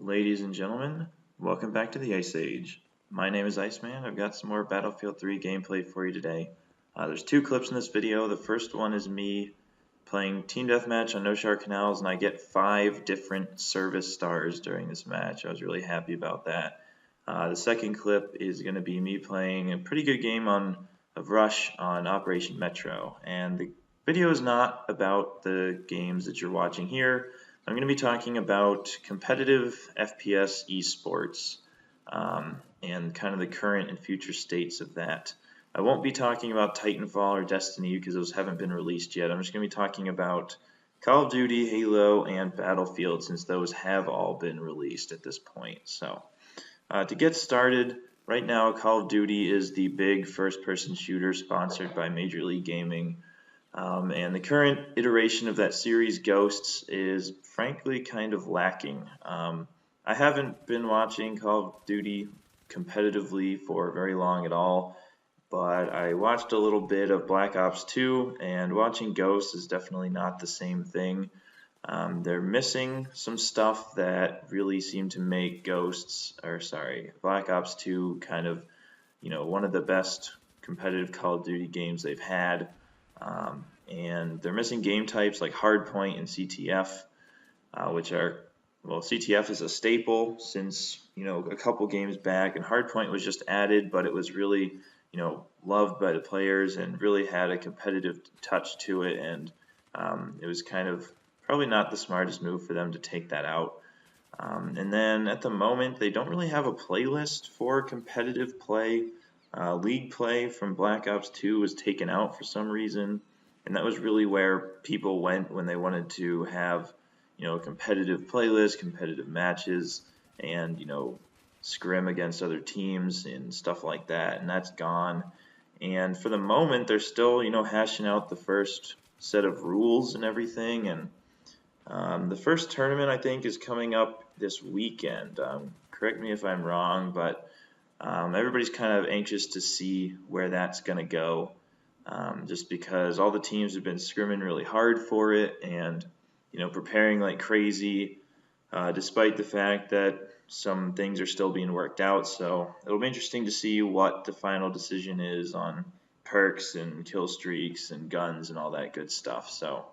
Ladies and gentlemen, welcome back to the Ice Age. My name is Iceman. I've got some more Battlefield 3 gameplay for you today. There's two clips in this video. The first one is me playing Team Deathmatch on No Shower Canals, and I get 5 different service stars during this match. I was really happy about that. The second clip is going to be me playing a pretty good game of Rush on Operation Metro. And the video is not about the games that you're watching here. I'm going to be talking about competitive FPS esports and kind of the current and future states of that. I won't be talking about Titanfall or Destiny because those haven't been released yet. I'm just going to be talking about Call of Duty, Halo, and Battlefield since those have all been released at this point. So to get started, right now Call of Duty is the big first-person shooter sponsored by Major League Gaming. And the current iteration of that series, Ghosts, is frankly kind of lacking. I haven't been watching Call of Duty competitively for very long at all, but I watched a little bit of Black Ops 2, and watching Ghosts is definitely not the same thing. They're missing some stuff that really seemed to make Black Ops 2 kind of, one of the best competitive Call of Duty games they've had. And they're missing game types like Hardpoint and CTF, which are, well, CTF is a staple since, a couple games back, and Hardpoint was just added, but it was really, loved by the players and really had a competitive touch to it, and it was kind of probably not the smartest move for them to take that out. And then at the moment, they don't really have a playlist for competitive play. League play from Black Ops 2 was taken out for some reason. And that was really where people went when they wanted to have, a competitive playlist, competitive matches, and, scrim against other teams and stuff like that. And that's gone. And for the moment, they're still, hashing out the first set of rules and everything. And the first tournament, I think, is coming up this weekend. Correct me if I'm wrong, but everybody's kind of anxious to see where that's going to go. Just because all the teams have been scrimming really hard for it and, preparing like crazy, despite the fact that some things are still being worked out. So it'll be interesting to see what the final decision is on perks and kill streaks and guns and all that good stuff. So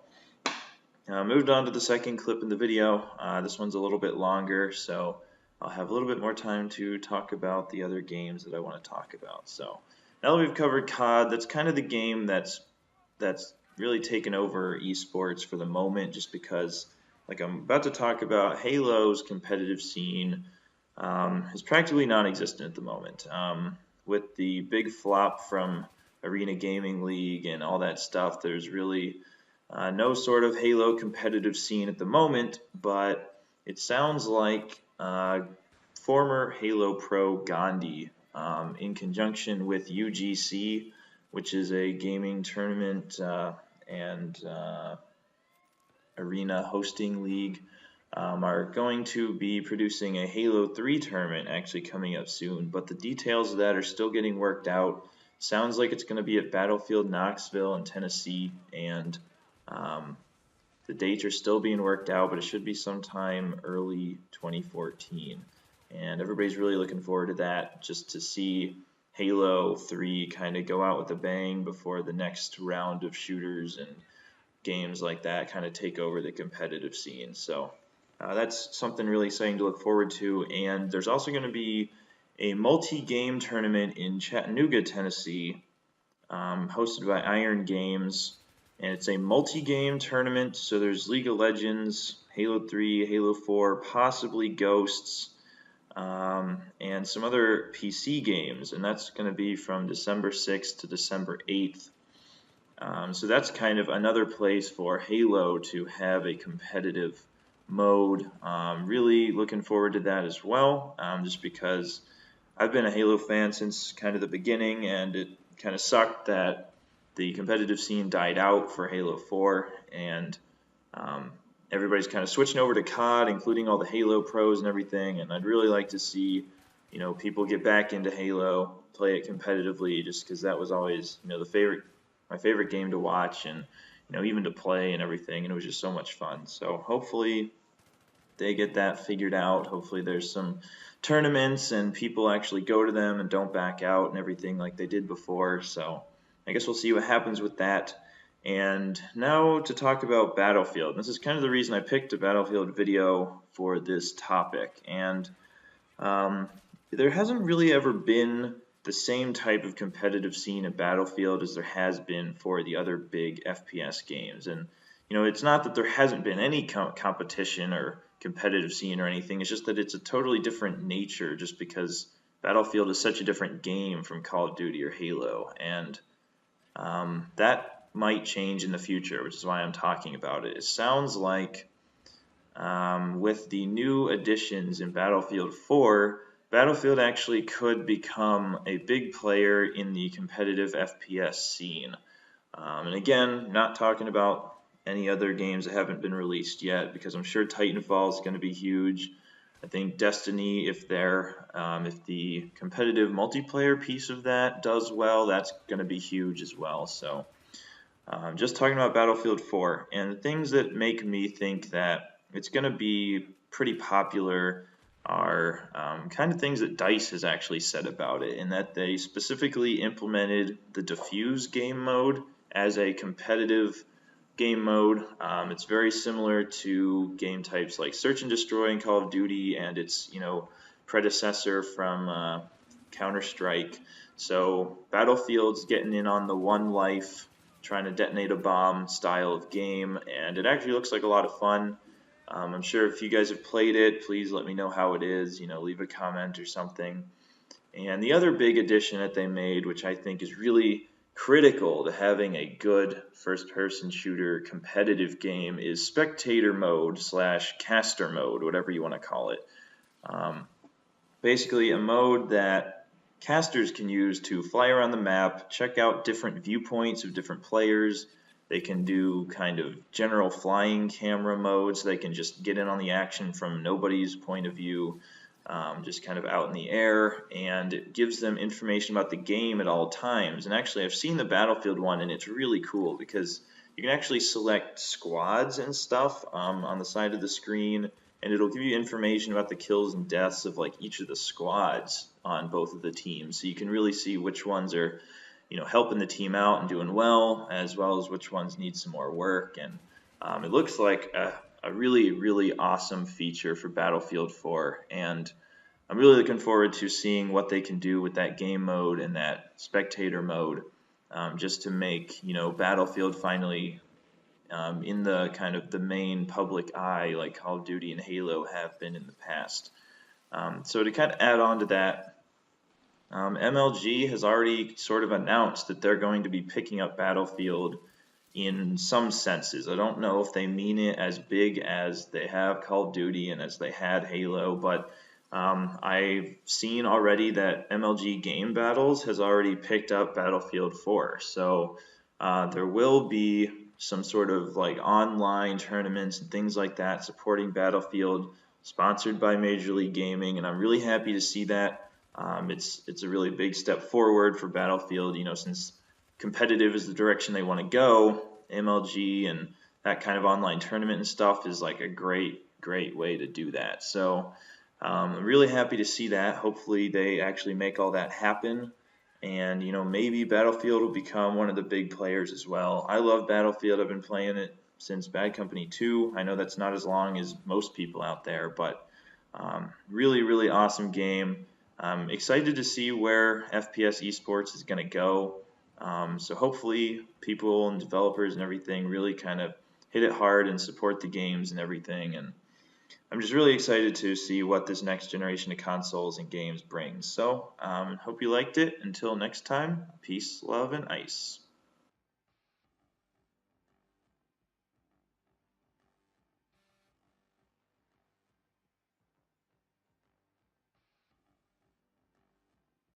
moved on to the second clip in the video. This one's a little bit longer, so I'll have a little bit more time to talk about the other games that I want to talk about. So now that we've covered COD, that's kind of the game that's really taken over esports for the moment, just because, like I'm about to talk about, Halo's competitive scene is practically non-existent at the moment. With the big flop from Arena Gaming League and all that stuff, there's really no sort of Halo competitive scene at the moment, but it sounds like former Halo pro Gandhi, in conjunction with UGC, which is a gaming tournament and arena hosting league, are going to be producing a Halo 3 tournament actually coming up soon, but the details of that are still getting worked out. Sounds like it's going to be at Battlefield Knoxville in Tennessee, and the dates are still being worked out, but it should be sometime early 2014. And everybody's really looking forward to that, just to see Halo 3 kind of go out with a bang before the next round of shooters and games like that kind of take over the competitive scene. So that's something really exciting to look forward to. And there's also going to be a multi-game tournament in Chattanooga, Tennessee, hosted by Iron Games. And it's a multi-game tournament, so there's League of Legends, Halo 3, Halo 4, possibly Ghosts, and some other PC games, and that's going to be from December 6th to December 8th. So that's kind of another place for Halo to have a competitive mode. Really looking forward to that as well, just because I've been a Halo fan since kind of the beginning, and it kind of sucked that the competitive scene died out for Halo 4, and everybody's kind of switching over to COD, including all the Halo pros and everything, and I'd really like to see, people get back into Halo, play it competitively, just because that was always, my favorite game to watch and, even to play and everything, and it was just so much fun. So hopefully they get that figured out. Hopefully there's some tournaments and people actually go to them and don't back out and everything like they did before. So I guess we'll see what happens with that. And now to talk about Battlefield. This is kind of the reason I picked a Battlefield video for this topic. And there hasn't really ever been the same type of competitive scene at Battlefield as there has been for the other big FPS games. And it's not that there hasn't been any competition or competitive scene or anything. It's just that it's a totally different nature, just because Battlefield is such a different game from Call of Duty or Halo, and that might change in the future, which is why I'm talking about it. It sounds like with the new additions in Battlefield 4, Battlefield actually could become a big player in the competitive FPS scene. And again, not talking about any other games that haven't been released yet, because I'm sure Titanfall is going to be huge. I think Destiny, if the competitive multiplayer piece of that does well, that's going to be huge as well. So just talking about Battlefield 4, and the things that make me think that it's going to be pretty popular are kind of things that DICE has actually said about it, in that they specifically implemented the Diffuse game mode as a competitive game mode. It's very similar to game types like Search and Destroy in Call of Duty and its predecessor from Counter-Strike. So Battlefield's getting in on the one life, trying to detonate a bomb style of game, and it actually looks like a lot of fun. I'm sure if you guys have played it, please let me know how it is. Leave a comment or something. And the other big addition that they made, which I think is really critical to having a good first-person shooter competitive game, is spectator mode / caster mode, whatever you want to call it. Basically a mode that casters can use to fly around the map, check out different viewpoints of different players. They can do kind of general flying camera modes. They can just get in on the action from nobody's point of view, just kind of out in the air, and it gives them information about the game at all times. And actually, I've seen the Battlefield one, and it's really cool because you can actually select squads and stuff on the side of the screen, and it'll give you information about the kills and deaths of like each of the squads on both of the teams. So you can really see which ones are helping the team out and doing well as which ones need some more work. And it looks like a really, really awesome feature for Battlefield 4, and I'm really looking forward to seeing what they can do with that game mode and that spectator mode, just to make Battlefield finally in the kind of the main public eye like Call of Duty and Halo have been in the past. So to kind of add on to that, MLG has already sort of announced that they're going to be picking up Battlefield in some senses. I don't know if they mean it as big as they have Call of Duty and as they had Halo, but I've seen already that MLG Game Battles has already picked up Battlefield 4. So there will be some sort of like online tournaments and things like that supporting Battlefield, sponsored by Major League Gaming, and I'm really happy to see that. It's a really big step forward for Battlefield, since competitive is the direction they want to go. MLG and that kind of online tournament and stuff is like a great way to do that. So I'm really happy to see that. Hopefully they actually make all that happen, and maybe Battlefield will become one of the big players as well. I love Battlefield. I've been playing it since Bad Company 2. I know that's not as long as most people out there, but really, really awesome game. I'm excited to see where FPS esports is going to go. So hopefully people and developers and everything really kind of hit it hard and support the games and everything. And I'm just really excited to see what this next generation of consoles and games brings. So hope you liked it. Until next time, peace, love, and ice.